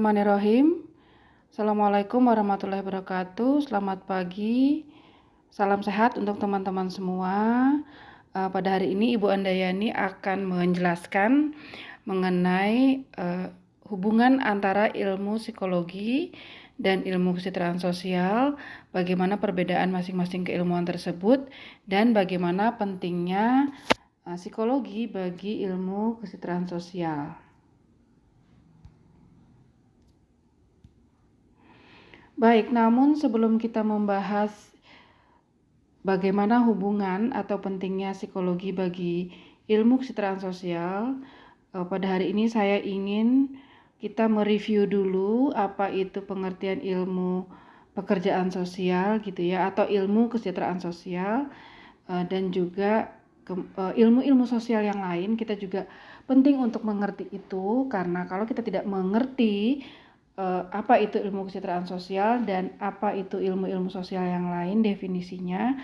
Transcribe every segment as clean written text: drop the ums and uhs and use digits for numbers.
Bismillahirrahmanirrahim. Assalamualaikum warahmatullahi wabarakatuh. Selamat pagi. Salam sehat untuk teman-teman semua. Pada hari ini Ibu Andayani akan menjelaskan mengenai hubungan antara ilmu psikologi dan ilmu kesejahteraan sosial, bagaimana perbedaan masing-masing keilmuan tersebut, dan bagaimana pentingnya psikologi bagi ilmu kesejahteraan sosial. Baik, namun sebelum kita membahas bagaimana hubungan atau pentingnya psikologi bagi ilmu kesejahteraan sosial, pada hari ini saya ingin kita mereview dulu apa itu pengertian ilmu pekerjaan sosial gitu ya, atau ilmu kesejahteraan sosial, dan juga ilmu-ilmu sosial yang lain. Kita juga penting untuk mengerti itu, karena kalau kita tidak mengerti apa itu ilmu kesejahteraan sosial dan apa itu ilmu-ilmu sosial yang lain definisinya,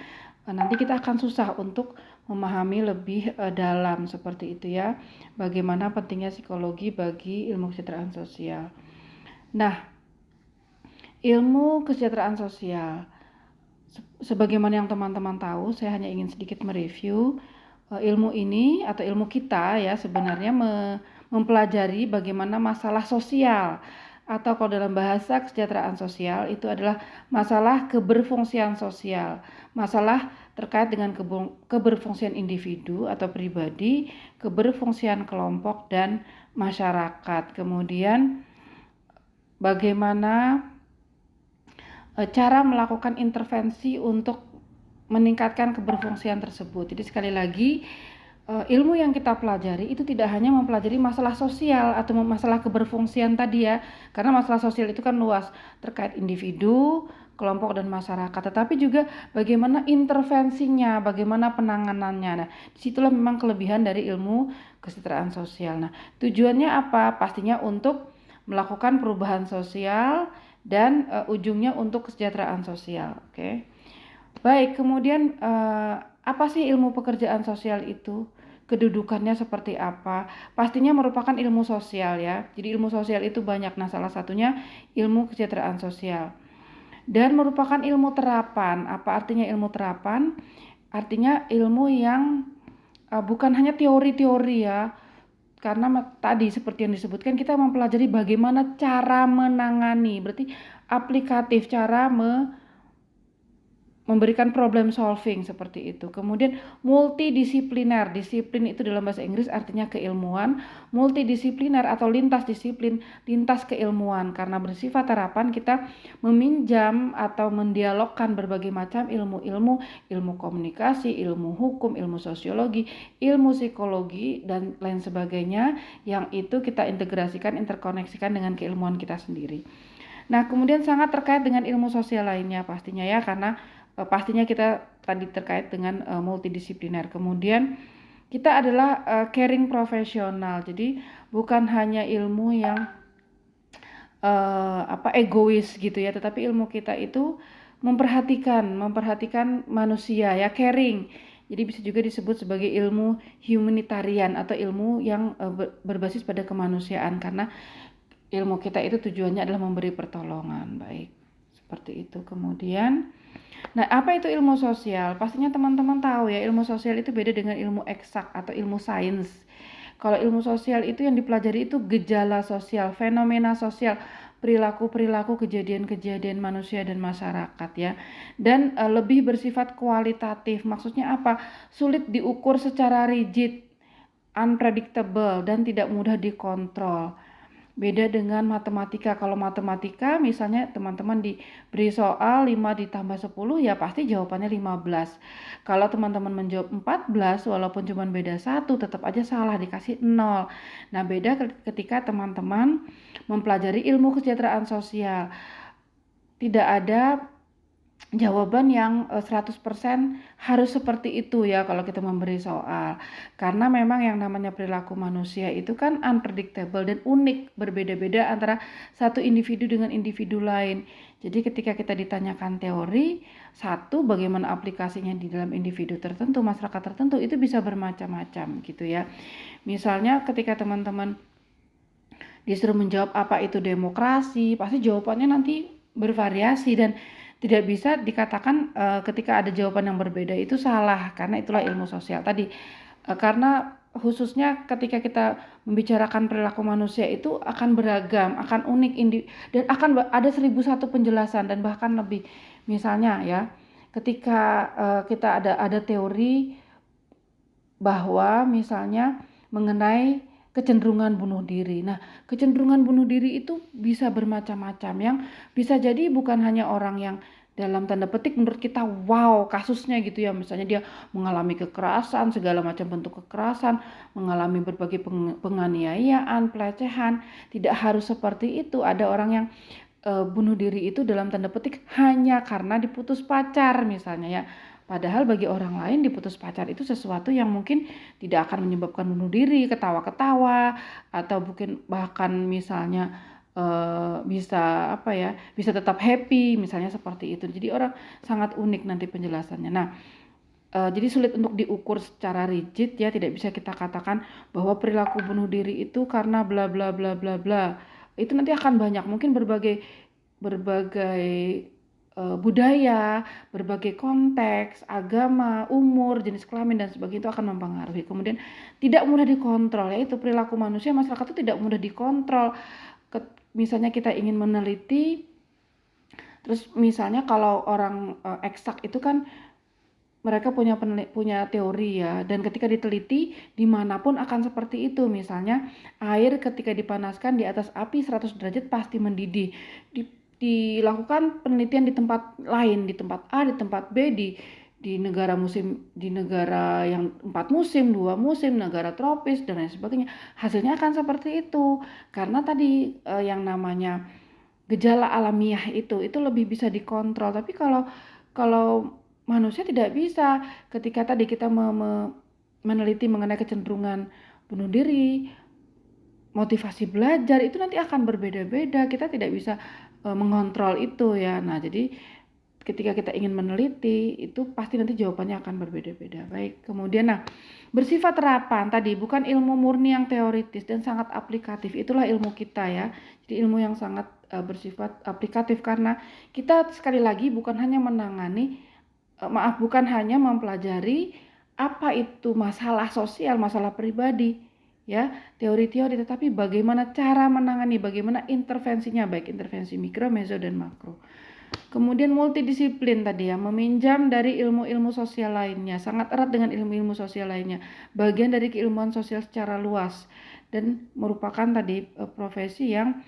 nanti kita akan susah untuk memahami lebih dalam seperti itu ya, bagaimana pentingnya psikologi bagi ilmu kesejahteraan sosial. Nah, ilmu kesejahteraan sosial, sebagaimana yang teman-teman tahu, saya hanya ingin sedikit mereview ilmu ini atau ilmu kita ya, sebenarnya mempelajari bagaimana masalah sosial, atau kalau dalam bahasa kesejahteraan sosial itu adalah masalah keberfungsian sosial, masalah terkait dengan keberfungsian individu atau pribadi, keberfungsian kelompok dan masyarakat. Kemudian bagaimana cara melakukan intervensi untuk meningkatkan keberfungsian tersebut. Jadi sekali lagi, ilmu yang kita pelajari itu tidak hanya mempelajari masalah sosial atau masalah keberfungsian tadi ya, karena masalah sosial itu kan luas, terkait individu, kelompok dan masyarakat, tetapi juga bagaimana intervensinya, bagaimana penanganannya. Nah, disitulah memang kelebihan dari ilmu kesejahteraan sosial. Nah, tujuannya apa? Pastinya untuk melakukan perubahan sosial dan ujungnya untuk kesejahteraan sosial. Oke. Baik, kemudian apa sih ilmu pekerjaan sosial itu? Kedudukannya seperti apa? Pastinya merupakan ilmu sosial ya. Jadi ilmu sosial itu banyak. Nah, salah satunya ilmu kesejahteraan sosial. Dan merupakan ilmu terapan. Apa artinya ilmu terapan? Artinya ilmu yang bukan hanya teori-teori ya. Karena tadi seperti yang disebutkan, kita mempelajari bagaimana cara menangani. Berarti aplikatif, cara memberikan problem solving seperti itu. Kemudian multidisipliner, disiplin itu dalam bahasa Inggris artinya keilmuan, multidisipliner atau lintas disiplin, lintas keilmuan, karena bersifat terapan kita meminjam atau mendialogkan berbagai macam ilmu-ilmu, ilmu komunikasi, ilmu hukum, ilmu sosiologi, ilmu psikologi dan lain sebagainya, yang itu kita integrasikan, interkoneksikan dengan keilmuan kita sendiri. Nah, kemudian sangat terkait dengan ilmu sosial lainnya pastinya ya, karena pastinya kita tadi terkait dengan multidisipliner. Kemudian kita adalah caring profesional. Jadi bukan hanya ilmu yang egois gitu ya, tetapi ilmu kita itu memperhatikan manusia ya, caring. Jadi bisa juga disebut sebagai ilmu humanitarian atau ilmu yang berbasis pada kemanusiaan, karena ilmu kita itu tujuannya adalah memberi pertolongan. Baik, seperti itu. Kemudian, nah, apa itu ilmu sosial? Pastinya teman-teman tahu ya, ilmu sosial itu beda dengan ilmu eksak atau ilmu sains. Kalau ilmu sosial itu yang dipelajari itu gejala sosial, fenomena sosial, perilaku-perilaku, kejadian-kejadian manusia dan masyarakat ya. Dan lebih bersifat kualitatif. Maksudnya apa? Sulit diukur secara rigid, unpredictable, dan tidak mudah dikontrol. Beda dengan matematika. Kalau matematika misalnya teman-teman diberi soal 5 ditambah 10 ya pasti jawabannya 15. Kalau teman-teman menjawab 14 walaupun cuma beda 1 tetap aja salah, dikasih 0. Nah, beda ketika teman-teman mempelajari ilmu kesejahteraan sosial. Tidak ada jawaban yang 100% harus seperti itu ya kalau kita memberi soal, karena memang yang namanya perilaku manusia itu kan unpredictable dan unik, berbeda-beda antara satu individu dengan individu lain. Jadi ketika kita ditanyakan teori satu, bagaimana aplikasinya di dalam individu tertentu, masyarakat tertentu, itu bisa bermacam-macam gitu ya. Misalnya ketika teman-teman disuruh menjawab apa itu demokrasi, pasti jawabannya nanti bervariasi dan tidak bisa dikatakan ketika ada jawaban yang berbeda itu salah, karena itulah ilmu sosial tadi. Karena khususnya ketika kita membicarakan perilaku manusia itu akan beragam, akan unik, dan akan ada 1001 penjelasan dan bahkan lebih. Misalnya ya, ketika kita ada teori bahwa misalnya mengenai kecenderungan bunuh diri. Nah, kecenderungan bunuh diri itu bisa bermacam-macam, yang bisa jadi bukan hanya orang yang dalam tanda petik menurut kita wow kasusnya gitu ya, misalnya dia mengalami kekerasan, segala macam bentuk kekerasan, mengalami berbagai penganiayaan, pelecehan. Tidak harus seperti itu. Ada orang yang bunuh diri itu dalam tanda petik hanya karena diputus pacar misalnya ya. Padahal bagi orang lain diputus pacar itu sesuatu yang mungkin tidak akan menyebabkan bunuh diri, ketawa-ketawa, atau mungkin bahkan misalnya bisa apa ya, bisa tetap happy misalnya seperti itu. Jadi orang sangat unik nanti penjelasannya. Nah, jadi sulit untuk diukur secara rigid ya, tidak bisa kita katakan bahwa perilaku bunuh diri itu karena bla bla bla bla bla. Itu nanti akan banyak, mungkin berbagai berbagai budaya, berbagai konteks, agama, umur, jenis kelamin dan sebagainya itu akan mempengaruhi. Kemudian tidak mudah dikontrol, yaitu perilaku manusia, masyarakat itu tidak mudah dikontrol. Misalnya kita ingin meneliti, terus misalnya kalau orang eksak itu kan mereka punya teori ya, dan ketika diteliti dimanapun akan seperti itu. Misalnya air ketika dipanaskan di atas api 100 derajat pasti mendidih. Dilakukan penelitian di tempat lain, di tempat A, di tempat B, di negara yang 4 musim, 2 musim, negara tropis dan lain sebagainya. Hasilnya akan seperti itu. Karena tadi yang namanya gejala alamiah itu lebih bisa dikontrol. Tapi kalau manusia tidak bisa. Ketika tadi kita meneliti mengenai kecenderungan bunuh diri, motivasi belajar itu nanti akan berbeda-beda. Kita tidak bisa mengontrol itu ya. Nah, jadi ketika kita ingin meneliti itu pasti nanti jawabannya akan berbeda-beda. Baik, kemudian bersifat terapan tadi bukan ilmu murni yang teoritis dan sangat aplikatif. Itulah ilmu kita ya. Jadi ilmu yang sangat bersifat aplikatif, karena kita sekali lagi bukan hanya bukan hanya mempelajari apa itu masalah sosial, masalah pribadi ya, teori-teori, tetapi bagaimana cara menangani, bagaimana intervensinya, baik intervensi mikro, meso dan makro. Kemudian multidisiplin tadi ya, meminjam dari ilmu-ilmu sosial lainnya, sangat erat dengan ilmu-ilmu sosial lainnya, bagian dari keilmuan sosial secara luas, dan merupakan tadi profesi yang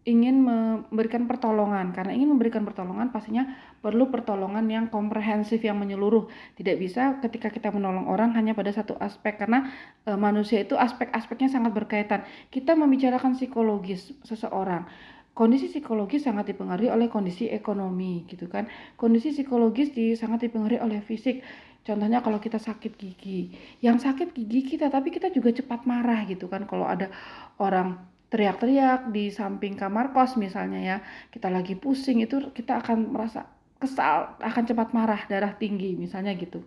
ingin memberikan pertolongan. Karena ingin memberikan pertolongan pastinya perlu pertolongan yang komprehensif, yang menyeluruh. Tidak bisa ketika kita menolong orang hanya pada satu aspek, karena manusia itu aspek-aspeknya sangat berkaitan. Kita membicarakan psikologis seseorang, kondisi psikologis sangat dipengaruhi oleh kondisi ekonomi gitu kan. Kondisi psikologis sangat dipengaruhi oleh fisik. Contohnya kalau kita sakit gigi, yang sakit gigi kita, tapi kita juga cepat marah gitu kan. Kalau ada orang teriak-teriak di samping kamar kos misalnya ya, kita lagi pusing, itu kita akan merasa kesal, akan cepat marah, darah tinggi misalnya gitu.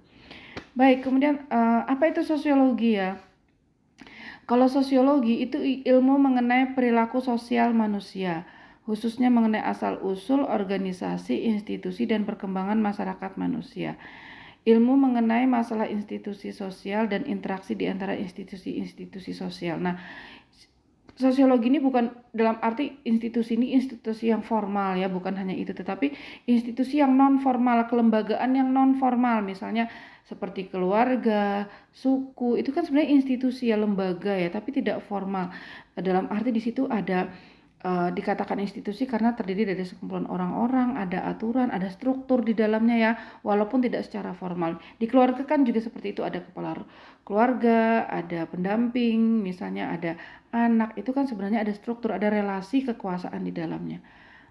Baik, kemudian apa itu sosiologi ya? Kalau sosiologi itu ilmu mengenai perilaku sosial manusia, khususnya mengenai asal-usul, organisasi, institusi, dan perkembangan masyarakat manusia. Ilmu mengenai masalah institusi sosial dan interaksi di antara institusi-institusi sosial. Nah, sosiologi ini bukan dalam arti institusi ini institusi yang formal ya, bukan hanya itu, tetapi institusi yang non formal, kelembagaan yang non formal, misalnya seperti keluarga, suku, itu kan sebenarnya institusi ya, lembaga ya, tapi tidak formal. Dalam arti di situ ada dikatakan institusi karena terdiri dari sekumpulan orang-orang, ada aturan, ada struktur di dalamnya ya, walaupun tidak secara formal. Di keluarga kan juga seperti itu, ada kepala keluarga, ada pendamping, misalnya ada anak, itu kan sebenarnya ada struktur, ada relasi kekuasaan di dalamnya.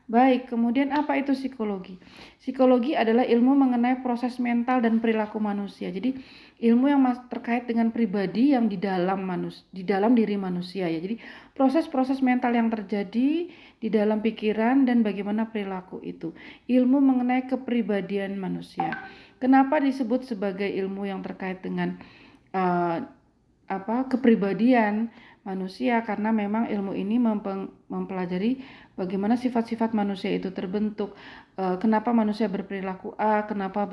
Baik, kemudian apa itu psikologi? Psikologi adalah ilmu mengenai proses mental dan perilaku manusia. Jadi ilmu yang terkait dengan pribadi yang di dalam diri manusia ya. Jadi proses-proses mental yang terjadi di dalam pikiran dan bagaimana perilaku itu. Ilmu mengenai kepribadian manusia. Kenapa disebut sebagai ilmu yang terkait dengan kepribadian? manusia, karena memang ilmu ini mempelajari bagaimana sifat-sifat manusia itu terbentuk, kenapa manusia berperilaku A, kenapa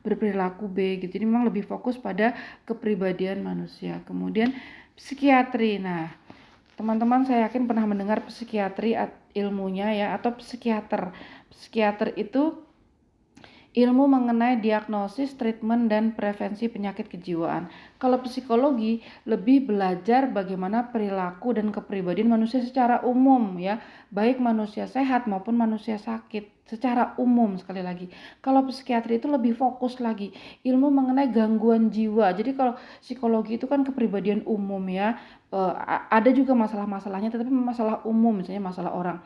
berperilaku B gitu. Jadi memang lebih fokus pada kepribadian manusia. Kemudian psikiatri. Nah, teman-teman saya yakin pernah mendengar psikiatri ilmunya ya, atau psikiater. Psikiater itu ilmu mengenai diagnosis, treatment, dan prevensi penyakit kejiwaan. Kalau psikologi lebih belajar bagaimana perilaku dan kepribadian manusia secara umum ya, baik manusia sehat maupun manusia sakit secara umum sekali lagi. Kalau psikiatri itu lebih fokus lagi, ilmu mengenai gangguan jiwa. Jadi kalau psikologi itu kan kepribadian umum ya, ada juga masalah-masalahnya, tetapi masalah umum, misalnya masalah orang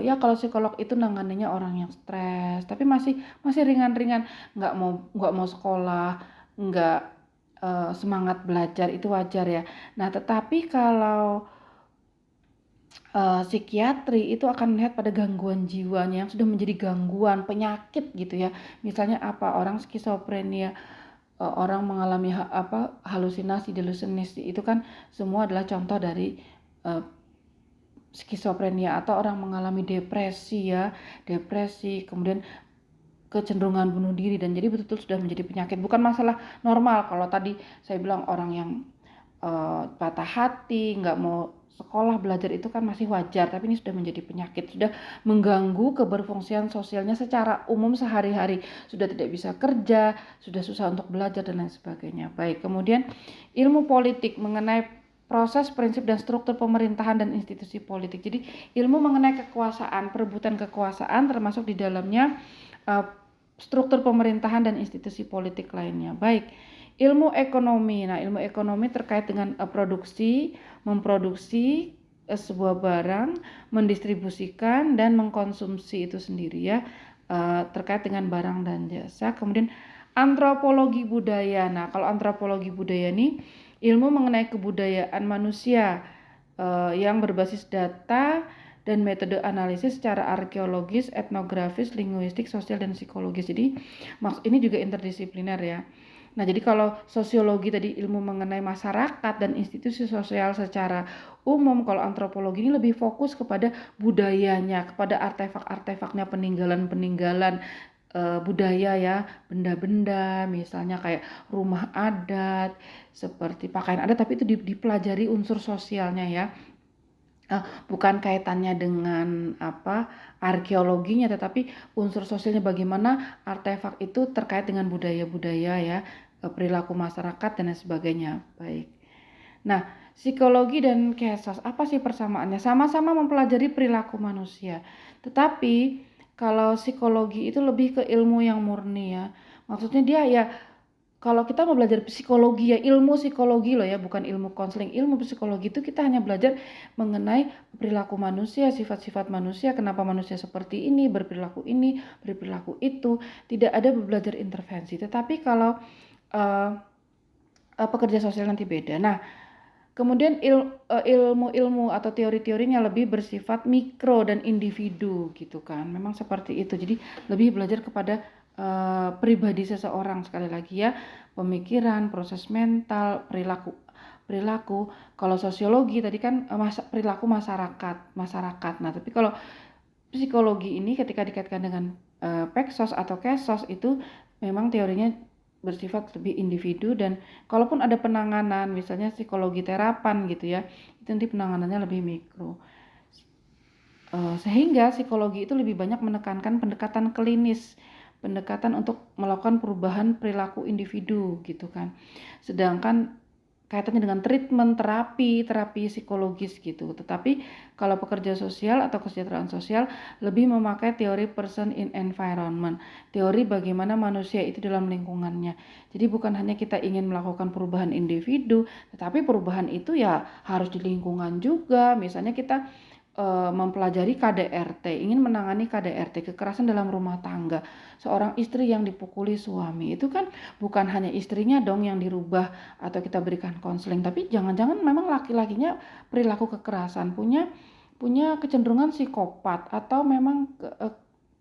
ya kalau psikolog itu nangannya orang yang stres tapi masih ringan-ringan, nggak mau sekolah, nggak semangat belajar, itu wajar ya. Nah tetapi kalau psikiatri itu akan melihat pada gangguan jiwanya yang sudah menjadi gangguan penyakit gitu ya, misalnya apa, orang skizofrenia, orang mengalami halusinasi, delusionisi, itu kan semua adalah contoh dari skizofrenia, atau orang mengalami depresi ya, kemudian kecenderungan bunuh diri, dan jadi betul-betul sudah menjadi penyakit, bukan masalah normal. Kalau tadi saya bilang orang yang patah hati, nggak mau sekolah belajar, itu kan masih wajar, tapi ini sudah menjadi penyakit, sudah mengganggu keberfungsian sosialnya secara umum sehari-hari, sudah tidak bisa kerja, sudah susah untuk belajar dan lain sebagainya. Baik, kemudian ilmu politik mengenai proses, prinsip, dan struktur pemerintahan dan institusi politik. Jadi ilmu mengenai kekuasaan, perebutan kekuasaan, termasuk di dalamnya struktur pemerintahan dan institusi politik lainnya. Baik, ilmu ekonomi. Nah, ilmu ekonomi terkait dengan produksi, memproduksi sebuah barang, mendistribusikan dan mengkonsumsi itu sendiri ya, terkait dengan barang dan jasa. Kemudian antropologi budaya. Nah, kalau antropologi budaya ini ilmu mengenai kebudayaan manusia yang berbasis data dan metode analisis secara arkeologis, etnografis, linguistik, sosial, dan psikologis. Jadi ini juga interdisipliner ya. Nah, jadi kalau sosiologi tadi ilmu mengenai masyarakat dan institusi sosial secara umum, kalau antropologi ini lebih fokus kepada budayanya, kepada artefak-artefaknya, peninggalan-peninggalan budaya ya, benda-benda, misalnya kayak rumah adat, seperti pakaian adat, tapi itu dipelajari unsur sosialnya ya. Bukan kaitannya dengan arkeologinya, tetapi unsur sosialnya, bagaimana artefak itu terkait dengan budaya-budaya ya, perilaku masyarakat dan lain sebagainya. Baik. Nah, psikologi dan kesos, apa sih persamaannya? Sama-sama mempelajari perilaku manusia. Tetapi kalau psikologi itu lebih ke ilmu yang murni ya. Maksudnya dia ya, kalau kita mau belajar psikologi ya, ilmu psikologi loh ya, bukan ilmu konseling. Ilmu psikologi itu kita hanya belajar mengenai perilaku manusia, sifat-sifat manusia, kenapa manusia seperti ini, berperilaku itu. Tidak ada belajar intervensi. Tetapi kalau pekerja sosial nanti beda. Nah, kemudian ilmu-ilmu atau teori-teorinya lebih bersifat mikro dan individu gitu kan. Memang seperti itu. Jadi lebih belajar kepada pribadi seseorang, sekali lagi ya, pemikiran, proses mental, perilaku. Kalau sosiologi tadi kan perilaku masyarakat. Nah, tapi kalau psikologi ini ketika dikaitkan dengan Peksos atau Kesos, itu memang teorinya bersifat lebih individu, dan kalaupun ada penanganan misalnya psikologi terapan gitu ya, itu nanti penanganannya lebih mikro. Sehingga psikologi itu lebih banyak menekankan pendekatan klinis, pendekatan untuk melakukan perubahan perilaku individu gitu kan. Sedangkan kaitannya dengan treatment, terapi psikologis gitu. Tetapi kalau pekerja sosial atau kesejahteraan sosial lebih memakai teori person in environment, teori bagaimana manusia itu dalam lingkungannya. Jadi bukan hanya kita ingin melakukan perubahan individu, tetapi perubahan itu ya harus di lingkungan juga. Misalnya kita mempelajari KDRT, ingin menangani KDRT, kekerasan dalam rumah tangga, seorang istri yang dipukuli suami, itu kan bukan hanya istrinya dong yang dirubah atau kita berikan konseling, tapi jangan-jangan memang laki-lakinya perilaku kekerasan, punya kecenderungan psikopat, atau memang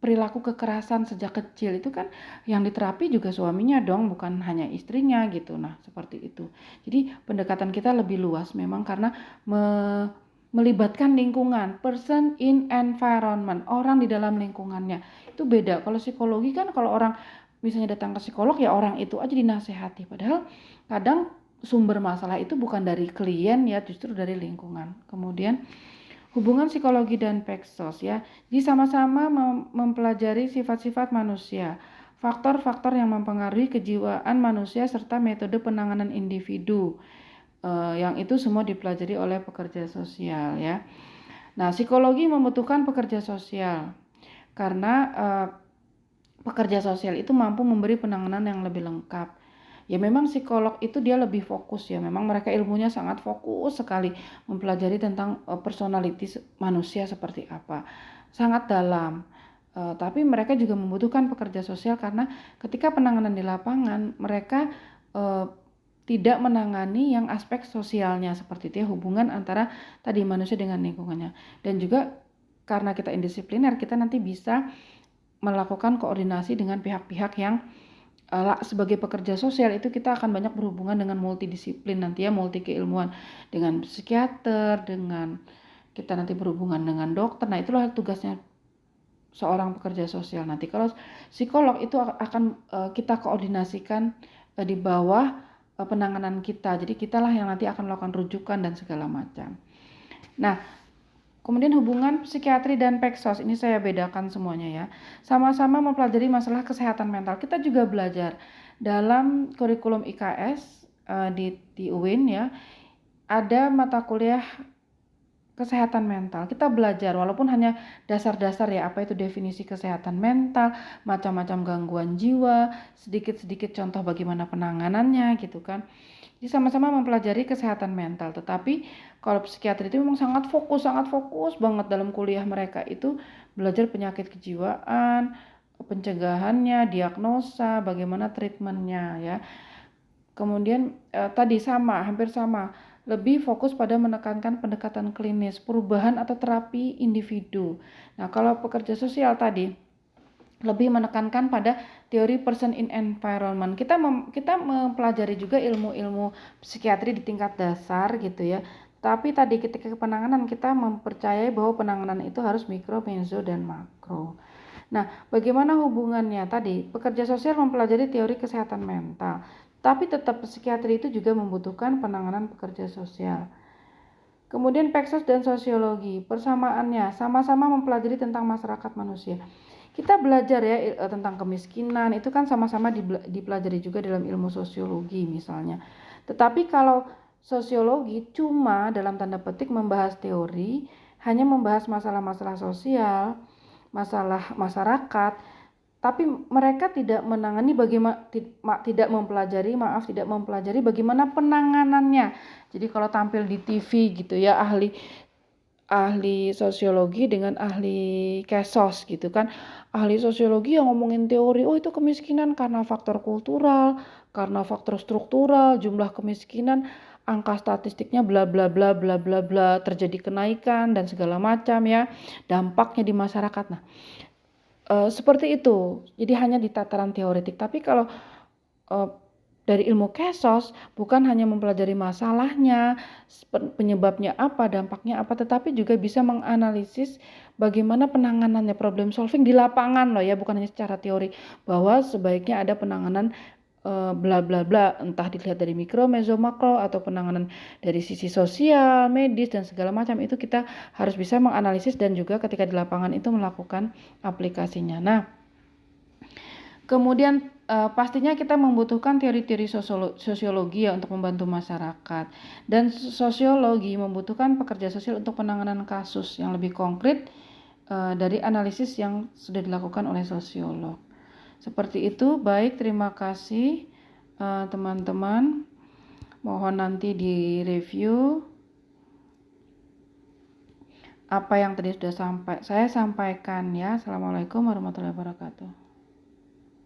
perilaku kekerasan sejak kecil itu kan yang diterapi juga suaminya dong, bukan hanya istrinya gitu. Nah, seperti itu. Jadi pendekatan kita lebih luas memang karena melibatkan lingkungan, person in environment, orang di dalam lingkungannya. Itu beda. Kalau psikologi kan kalau orang misalnya datang ke psikolog ya orang itu aja dinasehati. Padahal kadang sumber masalah itu bukan dari klien ya, justru dari lingkungan. Kemudian hubungan psikologi dan Peksos ya. Jadi sama-sama mempelajari sifat-sifat manusia, faktor-faktor yang mempengaruhi kejiwaan manusia serta metode penanganan individu. Yang itu semua dipelajari oleh pekerja sosial ya. Nah, psikologi membutuhkan pekerja sosial karena pekerja sosial itu mampu memberi penanganan yang lebih lengkap. Ya memang psikolog itu dia lebih fokus ya, memang mereka ilmunya sangat fokus sekali mempelajari tentang personality manusia seperti apa, sangat dalam. Tapi mereka juga membutuhkan pekerja sosial karena ketika penanganan di lapangan mereka tidak menangani yang aspek sosialnya seperti itu ya, hubungan antara tadi manusia dengan lingkungannya. Dan juga karena kita indisipliner, kita nanti bisa melakukan koordinasi dengan pihak-pihak yang sebagai pekerja sosial itu kita akan banyak berhubungan dengan multidisiplin nanti ya, multi keilmuan, dengan psikiater, dengan kita nanti berhubungan dengan dokter. Nah, itulah tugasnya seorang pekerja sosial nanti. Kalau psikolog itu akan kita koordinasikan di bawah penanganan kita. Jadi kitalah yang nanti akan melakukan rujukan dan segala macam. Nah, kemudian hubungan psikiatri dan Peksos, ini saya bedakan semuanya ya. Sama-sama mempelajari masalah kesehatan mental. Kita juga belajar dalam kurikulum IKS di UIN ya. Ada mata kuliah kesehatan mental. Kita belajar walaupun hanya dasar-dasar ya, apa itu definisi kesehatan mental, macam-macam gangguan jiwa, sedikit-sedikit contoh bagaimana penanganannya gitu kan. Jadi sama-sama mempelajari kesehatan mental, tetapi kalau psikiatri itu memang sangat fokus banget dalam kuliah mereka itu belajar penyakit kejiwaan, pencegahannya, diagnosa, bagaimana treatmentnya ya. Kemudian tadi hampir sama, lebih fokus pada menekankan pendekatan klinis, perubahan atau terapi individu. Nah, kalau pekerja sosial tadi lebih menekankan pada teori person in environment. Kita mempelajari juga ilmu-ilmu psikiatri di tingkat dasar gitu ya. Tapi tadi ketika penanganan kita mempercayai bahwa penanganan itu harus mikro, meso, dan makro. Nah, bagaimana hubungannya tadi? Pekerja sosial mempelajari teori kesehatan mental, tapi tetap psikiatri itu juga membutuhkan penanganan pekerja sosial. Kemudian Peksos dan sosiologi, persamaannya sama-sama mempelajari tentang masyarakat manusia. Kita belajar ya tentang kemiskinan, itu kan sama-sama dipelajari juga dalam ilmu sosiologi misalnya. Tetapi kalau sosiologi cuma dalam tanda petik membahas teori, hanya membahas masalah-masalah sosial, masalah masyarakat, tapi mereka tidak menangani tidak mempelajari bagaimana penanganannya. Jadi kalau tampil di TV gitu ya, ahli sosiologi dengan ahli kesos gitu kan. Ahli sosiologi yang ngomongin teori, oh itu kemiskinan karena faktor kultural, karena faktor struktural, jumlah kemiskinan, angka statistiknya bla bla bla bla bla bla, terjadi kenaikan dan segala macam ya, dampaknya di masyarakat. Nah, seperti itu. Jadi hanya di tataran teoretik. Tapi kalau dari ilmu kesos bukan hanya mempelajari masalahnya, penyebabnya apa, dampaknya apa, tetapi juga bisa menganalisis bagaimana penanganannya, problem solving di lapangan loh ya, bukan hanya secara teori bahwa sebaiknya ada penanganan bla bla bla, entah dilihat dari mikro, meso, makro atau penanganan dari sisi sosial, medis dan segala macam. Itu kita harus bisa menganalisis dan juga ketika di lapangan itu melakukan aplikasinya. Nah, kemudian pastinya kita membutuhkan teori-teori sosiologi ya untuk membantu masyarakat, dan sosiologi membutuhkan pekerja sosial untuk penanganan kasus yang lebih konkret dari analisis yang sudah dilakukan oleh sosiolog. Seperti itu. Baik, terima kasih teman-teman. Mohon nanti direview apa yang tadi sudah saya sampaikan ya. Assalamualaikum warahmatullahi wabarakatuh.